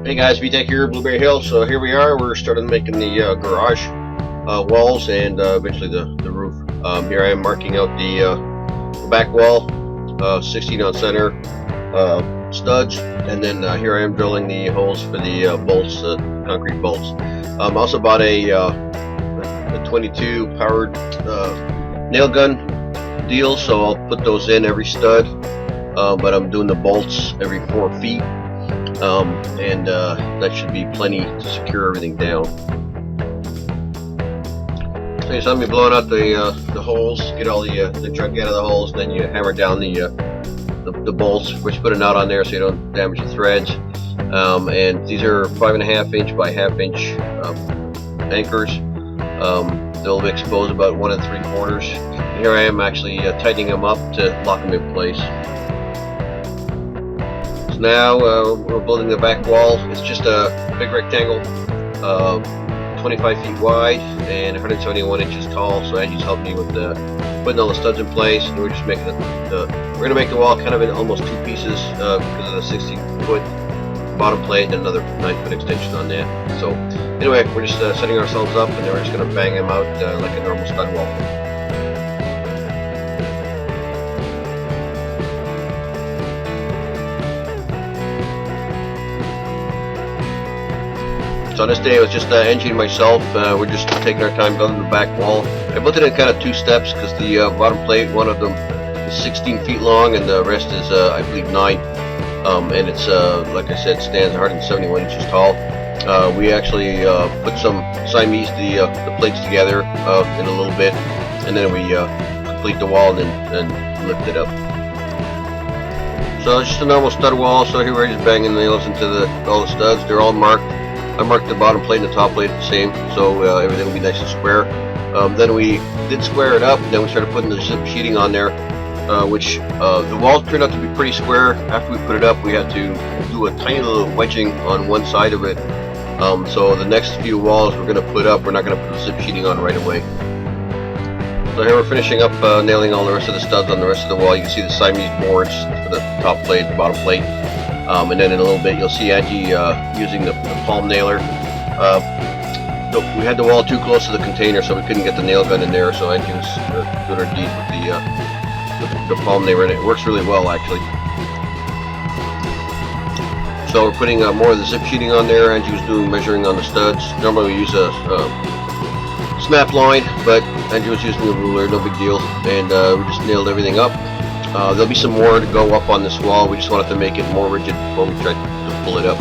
Hey guys, VTech here, Blueberry Hill. So here we are. We're starting making the garage walls and eventually the roof. Here I am marking out the back wall, 16 on center studs, and then here I am drilling the holes for the bolts, concrete bolts. I also bought a 22 powered nail gun deal, so I'll put those in every stud, but I'm doing the bolts every 4 feet. And that should be plenty to secure everything down. So you saw me blowing out the holes, get all the junk out of the holes, then you hammer down the bolts. First put a knot on there so you don't damage the threads. And these are 5.5 inch by 1/2 inch anchors. They'll be exposed about 1 3/4. And here I am actually tightening them up to lock them in place. Now we're building the back wall. It's just a big rectangle, 25 feet wide and 171 inches tall. So Angie's helped me with putting all the studs in place. And we're just making we're going to make the wall kind of in almost 2 pieces because of the 16-foot bottom plate and another 9-foot extension on that. So anyway, we're just setting ourselves up, and then we're just going to bang them out like a normal stud wall. So on this day it was just Angie and myself. We're just taking our time building the back wall. I built it in kind of 2 steps because the bottom plate, one of them is 16 feet long and the rest is I believe 9. And it's like I said, stands 171 inches tall. We actually put some Siamese the plates together in a little bit, and then we complete the wall and then lift it up. So it's just a normal stud wall. So here we're just banging nails into all the studs. They're all marked. I marked the bottom plate and the top plate the same, so everything will be nice and square. Then we did square it up, then we started putting the zip sheeting on there, which the wall turned out to be pretty square. After we put it up, we had to do a tiny little wedging on one side of it. So the next few walls we're going to put up, we're not going to put the zip sheeting on right away. So here we're finishing up nailing all the rest of the studs on the rest of the wall. You can see the Siamese boards for the top plate, the bottom plate. And then in a little bit you'll see Angie using the palm nailer. We had the wall too close to the container, so we couldn't get the nail gun in there, so Angie was doing her deed with the palm nailer, and it works really well actually. So we're putting more of the zip sheeting on there. Angie was doing measuring on the studs. Normally we use a snap line, but Angie was using a ruler, no big deal, and we just nailed everything up. There'll be some more to go up on this wall. We just wanted to make it more rigid before we tried to pull it up.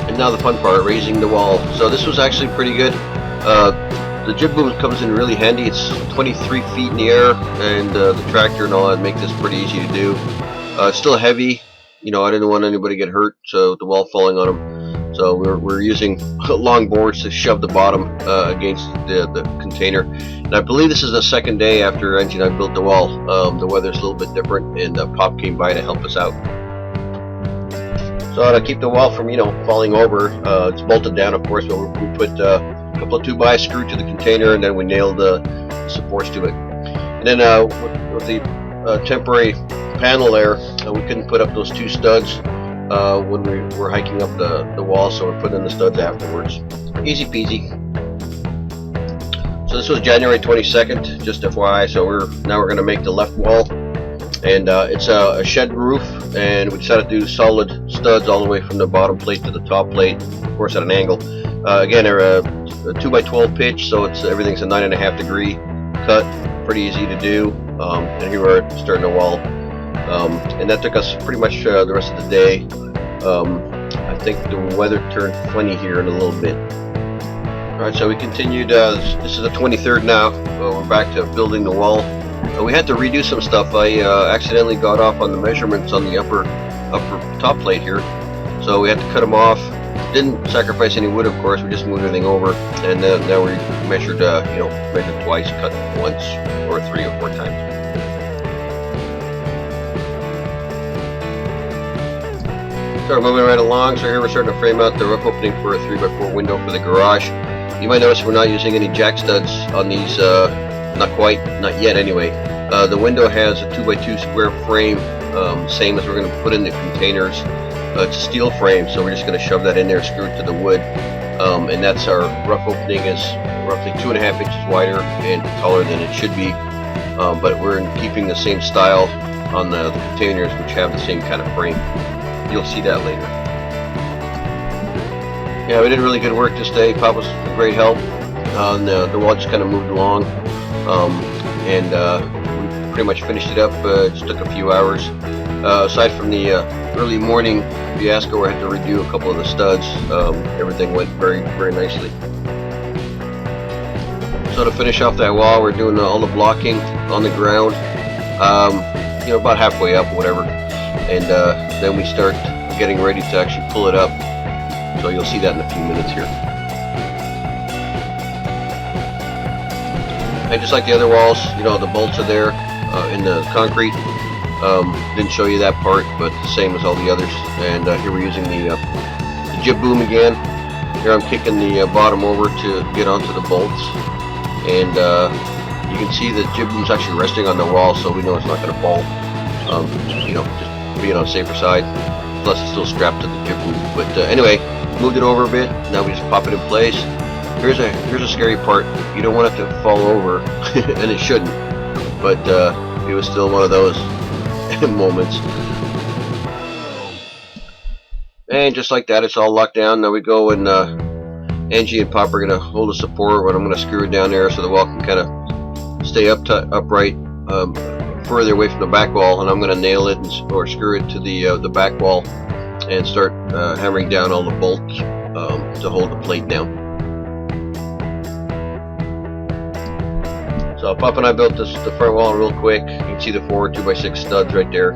And now the fun part, raising the wall. So this was actually pretty good. The jib boom comes in really handy. It's 23 feet in the air, and the tractor and all that make this pretty easy to do. It's still heavy. You know, I didn't want anybody to get hurt, so the wall falling on them. So we're using long boards to shove the bottom against the container. And I believe this is the second day after Angie and I built the wall. The weather's a little bit different, and Pop came by to help us out. So to keep the wall from, falling over, it's bolted down, of course, but we put a couple of 2x screwed to the container, and then we nailed the supports to it. And then with the temporary panel there, we couldn't put up those 2 studs when we were hiking up the wall, so we're putting in the studs afterwards. Easy peasy. So this was January 22nd, just FYI. So now we're going to make the left wall, and it's a shed roof, and we decided to do solid studs all the way from the bottom plate to the top plate, of course at an angle. Again, they're a 2x12 pitch, so everything's a 9.5 degree cut, pretty easy to do. And here we're starting the wall. And that took us pretty much the rest of the day. I think the weather turned funny here in a little bit. Alright, so we continued. This is the 23rd now. We're back to building the wall. We had to redo some stuff. I accidentally got off on the measurements on the upper top plate here, so we had to cut them off. Didn't sacrifice any wood, of course. We just moved everything over, and now we measured, measured twice, cut once, or 3 or 4 times. So we're moving right along. So here we're starting to frame out the roof opening for a 3x4 window for the garage. You might notice we're not using any jack studs on these, not yet anyway. The window has a 2x2 square frame, same as we're going to put in the containers. It's a steel frame, so we're just going to shove that in there, screw it to the wood, and that's our rough opening is roughly 2.5 inches wider and taller than it should be, but we're keeping the same style on the containers, which have the same kind of frame. You'll see that later. Yeah, we did really good work this day. Pop was a great help. The wall just kind of moved along, and we pretty much finished it up. It just took a few hours. Aside from the early morning fiasco where I had to redo a couple of the studs, everything went very, very nicely. So to finish off that wall, we're doing all the blocking on the ground, you know, about halfway up or whatever, and then we start getting ready to actually pull it up. So you'll see that in a few minutes here. And just like the other walls, you know, the bolts are there in the concrete. Didn't show you that part, but the same as all the others. And here we're using the jib boom again. Here I'm kicking the bottom over to get onto the bolts, and you can see the jib boom's actually resting on the wall, so we know it's not going to fall. You know, just being on the safer side. Plus it's still strapped to the jib boom. But anyway, moved it over a bit. Now we just pop it in place. Here's a scary part. You don't want it to fall over, and it shouldn't. But it was still one of those moments. And just like that, it's all locked down. Now we go, and Angie and Pop are gonna hold the support, and I'm gonna screw it down there so the wall can kind of stay upright, further away from the back wall, and I'm gonna nail it or screw it to the back wall and start hammering down all the bolts to hold the plate down. So Pop and I built the front wall real quick. You can see the 4 2x6 studs right there,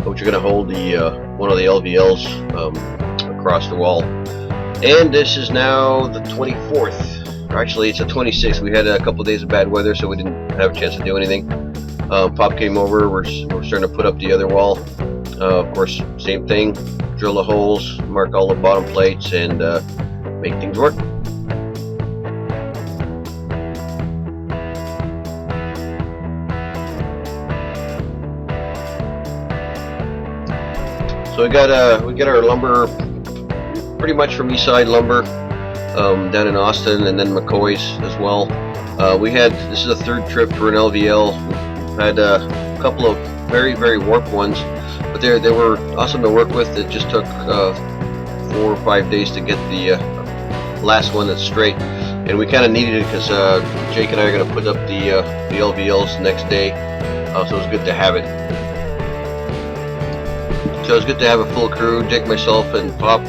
which are going to hold the one of the LVLs across the wall. And this is now the 24th. Actually, it's the 26th. We had a couple of days of bad weather, so we didn't have a chance to do anything. Pop came over. We're starting to put up the other wall. Of course, same thing. Drill the holes, mark all the bottom plates, and make things work. So we get our lumber pretty much from Eastside Lumber down in Austin, and then McCoy's as well. This is the 3rd trip for an LVL. We've had a couple of very, very warped ones, but they were awesome to work with. It just took 4 or 5 days to get the last one that's straight, and we kind of needed it because Jake and I are going to put up the LVLs next day, so it was good to have it. So it's good to have a full crew, Jake, myself, and Pop.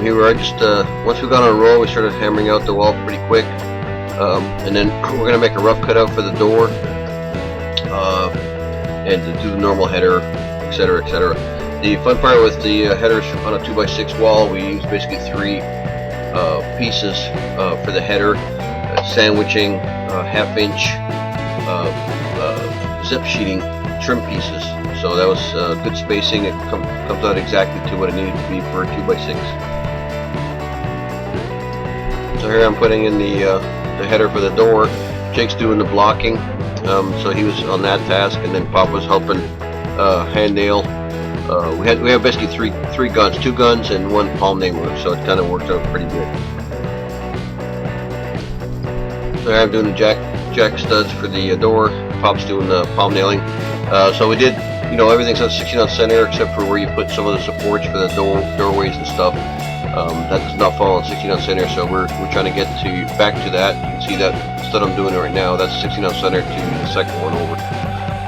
Here we are. Just once we got on a roll, we started hammering out the wall pretty quick, and then we're gonna make a rough cutout for the door, and to do the normal header, etc., etc. The fun part with the headers on a 2x6 wall, we use basically 3 pieces for the header, sandwiching, half-inch zip sheeting trim pieces. So that was good spacing. It comes out exactly to what it needed to be for a 2x6. So here I'm putting in the header for the door. Jake's doing the blocking, so he was on that task, and then Pop was helping hand nail. We have basically three guns, 2 guns and 1 palm nailer, so it kind of worked out pretty good. So here I'm doing the jack studs for the door. Pop's doing the palm nailing. So we did, you know, everything's on 16-ounce center except for where you put some of the supports for the doorways and stuff. That does not fall on 16-ounce center, so we're trying to get back to that. You can see that stud I'm doing right now. That's 16-ounce center to the second one over.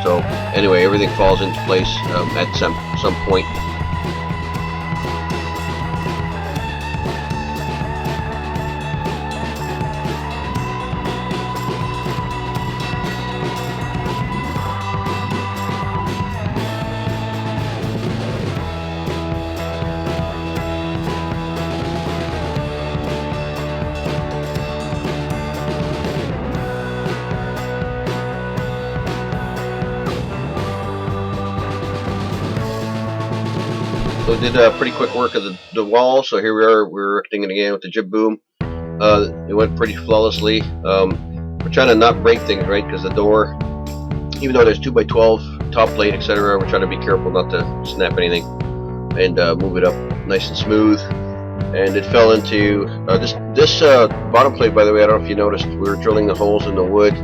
So anyway, everything falls into place at some point. So we did pretty quick work of the wall. So here we are, we're erecting it again with the jib boom. It went pretty flawlessly. We're trying to not break things, right? Because the door, even though there's 2x12 top plate, etc., we're trying to be careful not to snap anything. and move it up nice and smooth. And it fell into this bottom plate. By the way, I don't know if you noticed, we were drilling the holes in the wood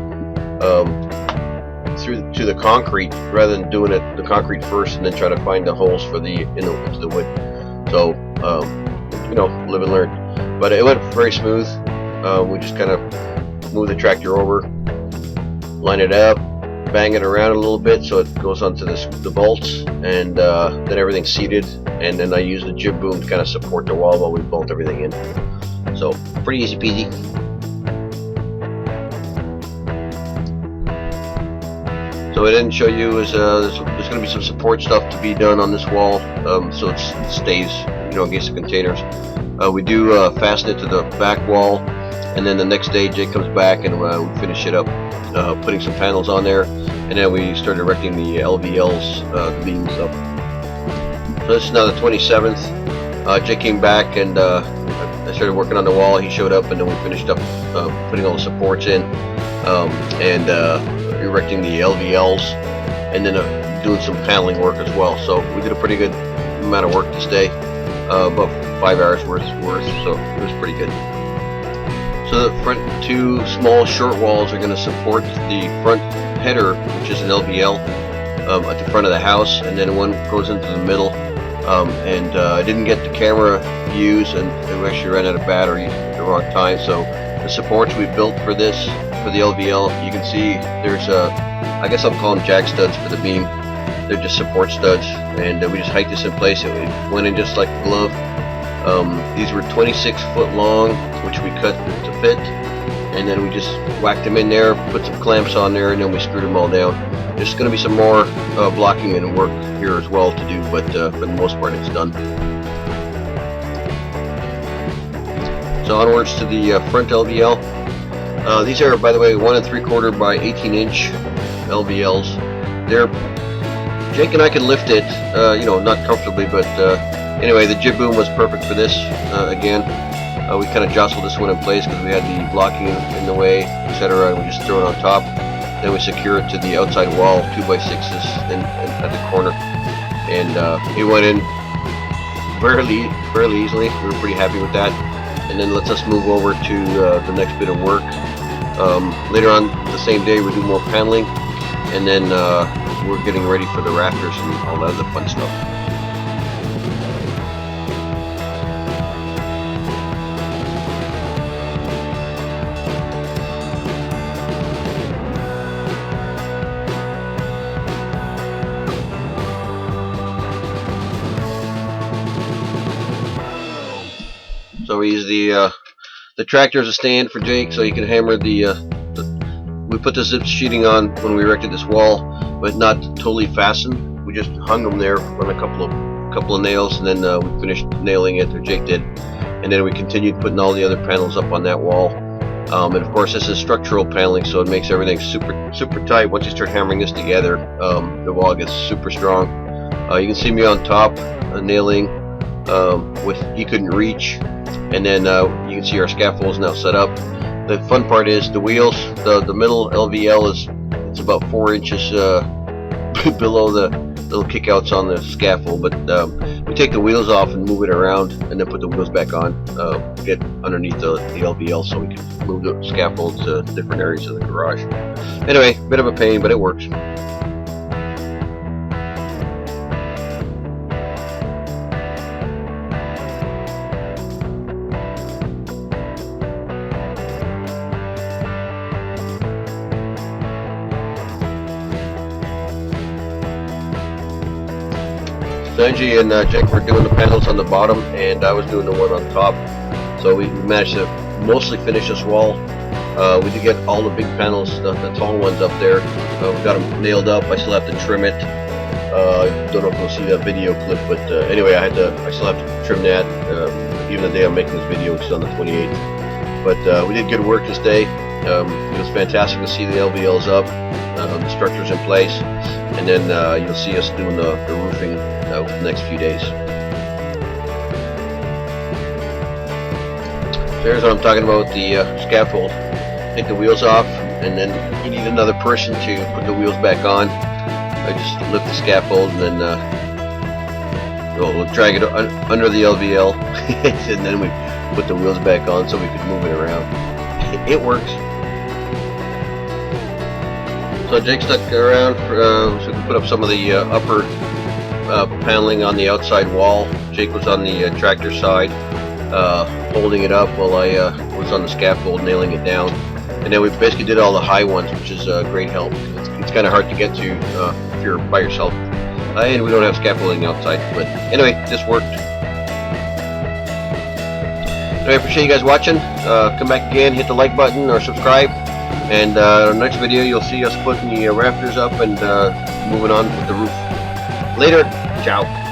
through to the concrete rather than doing the concrete first and then try to find the holes for into the wood. So you know, live and learn. But it went very smooth. We just kind of move the tractor over, line it up, bang it around a little bit so it goes onto the bolts, and then everything's seated, and then I use the jib boom to kind of support the wall while we bolt everything in. So pretty easy peasy. So what I didn't show you is there's going to be some support stuff to be done on this wall, so it stays, you know, against the containers. We do fasten it to the back wall, and then the next day Jake comes back and we finish it up, putting some panels on there, and then we start erecting the LVLs, the beams up. So this is now the 27th. Jake came back and I started working on the wall. He showed up, and then we finished up putting all the supports in, and erecting the LVLs, and then doing some paneling work as well. So we did a pretty good amount of work this day, about 5 hours worth, so it was pretty good. So the front two small short walls are going to support the front header, which is an LVL, at the front of the house, and then one goes into the middle. I didn't get the camera views, and we actually ran out of battery at the wrong time. So the supports we built for this, for the LVL, you can see there's I guess I'll call them jack studs for the beam. They're just support studs, and we just hiked this in place. It went in just like a glove. These were 26 foot long, which we cut to fit, and then we just whacked them in there, put some clamps on there, and then we screwed them all down. There's going to be some more blocking and work here as well to do, but for the most part it's done. So onwards to the front LVL. These are, by the way, 1 3/4 by 18 inch LVLs. Jake and I can lift it, you know, not comfortably, but anyway, the jib boom was perfect for this. Again, we kind of jostled this one in place because we had the blocking in the way, etc. And we just throw it on top. Then we secure it to the outside wall, 2x6s, and at the corner. And it went in fairly easily. We were pretty happy with that. And then lets us move over to the next bit of work. Later on the same day, we do more paneling, and then we're getting ready for the rafters and all that other fun stuff. So we use the tractor as a stand for Jake, so he can hammer we put the zip sheeting on when we erected this wall, but not totally fastened. We just hung them there on a couple of nails, and then we finished nailing it, or Jake did, and then we continued putting all the other panels up on that wall. And of course, this is structural paneling, so it makes everything super tight. Once you start hammering this together, the wall gets super strong. You can see me on top nailing with he couldn't reach. And then you can see our scaffolds now set up. The fun part is the wheels. The middle LVL it's about 4 inches below the little kickouts on the scaffold, but we take the wheels off and move it around, and then put the wheels back on, get underneath the LVL so we can move the scaffold to different areas of the garage. Anyway, bit of a pain, but it works. So Angie and Jake were doing the panels on the bottom, and I was doing the one on top. So we managed to mostly finish this wall. We did get all the big panels, the tall ones up there. We got them nailed up. I still have to trim it. I don't know if you'll see that video clip, but anyway, I still have to trim that. Even the day I'm making this video, which is on the 28th. But we did good work this day. It was fantastic to see the LVLs up, the structures in place, and then you'll see us doing the roofing over the next few days. So here's what I'm talking about with the scaffold. Take the wheels off, and then you need another person to put the wheels back on. I just lift the scaffold and then we'll drag it under the LVL, and then we put the wheels back on so we could move it around. It works. So Jake stuck around so we can put up some of the upper paneling on the outside wall. Jake was on the tractor side, holding it up while I was on the scaffold nailing it down. And then we basically did all the high ones, which is a great help. It's kind of hard to get to if you're by yourself. And we don't have scaffolding outside. But anyway, this worked. Anyway, I appreciate you guys watching. Come back again, hit the like button or subscribe. And in the next video, you'll see us putting the rafters up and moving on with the roof. Later. Ciao.